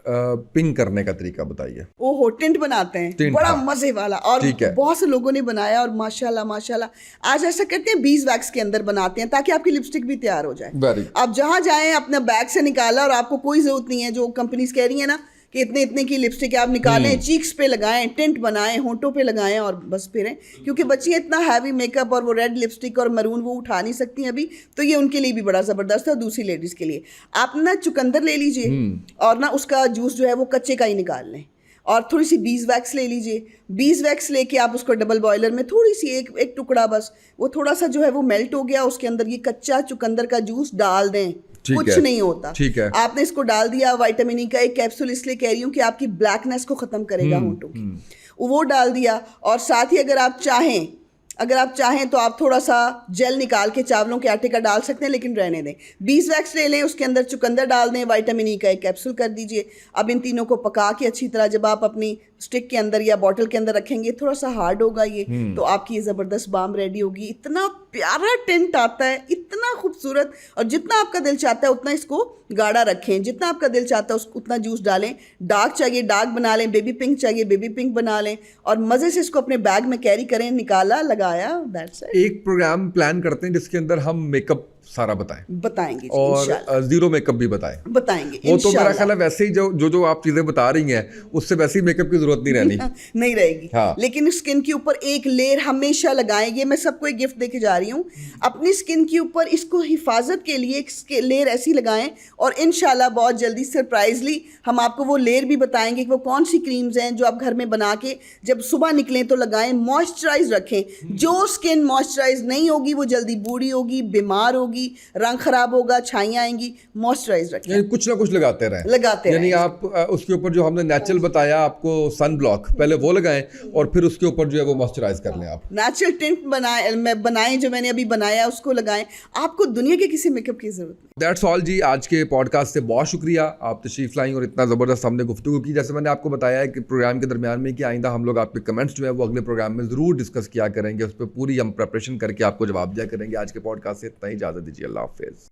पिंक करने का तरीका बताइए। ओहो, टिंट बनाते हैं, बड़ा मजे वाला, और बहुत से लोगों ने बनाया और माशाल्लाह माशाल्लाह आज ऐसा करते हैं, बीज वैक्स के अंदर बनाते हैं ताकि आपकी लिपस्टिक भी तैयार हो जाए। आप जहां जाएं अपना बैग से निकाला और आपको कोई जरूरत नहीं है, जो कंपनीज कह रही है ना कि इतने इतने की लिपस्टिक आप निकालें, चीक्स पे लगाएं, टिंट बनाएं, होंठों पे लगाएं और बस फिरें। क्योंकि बच्चियां इतना हैवी मेकअप और वो रेड लिपस्टिक और मरून वो उठा नहीं सकती अभी, तो ये उनके लिए भी बड़ा ज़बरदस्त है। और दूसरी लेडीज़ के लिए आप ना चुकंदर ले लीजिए और ना उसका जूस जो है वो कच्चे का ही निकाल लें, और थोड़ी सी बीज वैक्स ले लीजिए। बीज वैक्स लेके आप उसको डबल बॉयलर में थोड़ी सी एक टुकड़ा, बस वो थोड़ा सा जो है वो मेल्ट हो गया, उसके अंदर ये कच्चा चुकंदर का जूस डाल दें, कुछ नहीं होता। ठीक है, आपने इसको डाल दिया। विटामिन ई का एक कैप्सूल इसलिए कह रही हूँ कि आपकी ब्लैकनेस को खत्म करेगा होंठों की, वो डाल दिया। और साथ ही अगर आप चाहें तो आप थोड़ा सा जेल निकाल के चावलों के आटे का डाल सकते हैं, लेकिन रहने दें। बीज वैक्स ले लें, उसके अंदर चुकंदर डाल दें, विटामिन ई का एक कैप्सूल कर दीजिए। अब इन तीनों को पका के अच्छी तरह जब आप अपनी स्टिक के अंदर या बॉटल के अंदर रखेंगे, थोड़ा सा हार्ड होगा ये, तो आपकी ये ज़बरदस्त बाम रेडी होगी। इतना प्यारा टिंट आता है, इतना खूबसूरत। और जितना आपका दिल चाहता है उतना इसको गाढ़ा रखें, जितना आपका दिल चाहता है उतना जूस डालें। डार्क चाहिए डार्क बना लें, बेबी पिंक चाहिए बेबी पिंक बना लें, और मज़े से इसको अपने बैग में कैरी करें। निकाला, लगाया, दैट्स इट। एक प्रोग्राम प्लान करते हैं जिसके अंदर हम मेकअप सारा बताएंगे और जीरो मेकअप भी बताएंगे। वो तो मेरा ख्याल है वैसे ही जो आप चीजें बता रही हैं उससे वैसे ही मेकअप की जरूरत नहीं रहनी नहीं रहेगी। हाँ। लेकिन स्किन के ऊपर एक लेयर हमेशा लगाएंगे। मैं सबको एक गिफ्ट देके जा रही हूँ, अपनी स्किन के ऊपर इसको हिफाजत के लिए एक लेयर ऐसी लगाएं, और इंशाल्लाह बहुत जल्दी सरप्राइजली हम आपको वो लेयर भी बताएंगे कि वो कौन सी क्रीम्स हैं जो आप घर में बना के जब सुबह निकलें तो लगाएं। मॉइस्चराइज रखें। जो स्किन मॉइस्चराइज नहीं होगी वो जल्दी बूढ़ी होगी, बीमार होगी, रंग खराब होगा, छाइयां आएंगी। मॉइस्चराइज रखें, यानी कुछ ना कुछ लगाते रहें। यानी आप उसके ऊपर जो हमने नेचुरल बताया आपको, सन ब्लॉक पहले वो लगाएं और फिर उसके ऊपर जो है वो मॉइस्चराइज कर लें। आप नेचुरल टिंट बनाएं जो मैंने अभी बनाया उसको लगाएं। आपको दुनिया के किसी मेकअप की जरूरत नहीं। दैट्स ऑल जी। आज के पॉडकास्ट से बहुत शुक्रिया, आप तशरीफ लाई और इतना ज़बरदस्त हमने गुफ्तगू की। जैसे मैंने आपको बताया है कि प्रोग्राम के दरमियान में कि आइंदा हम लोग आपके कमेंट्स जो है वो अगले प्रोग्राम में ज़रूर डिस्कस किया करेंगे, उस पर पूरी हम प्रिपरेशन करके आपको जवाब दिया करेंगे। आज के पॉडकास्ट से इतना ही, इजाज़त दीजिए, अल्लाह हाफिज़।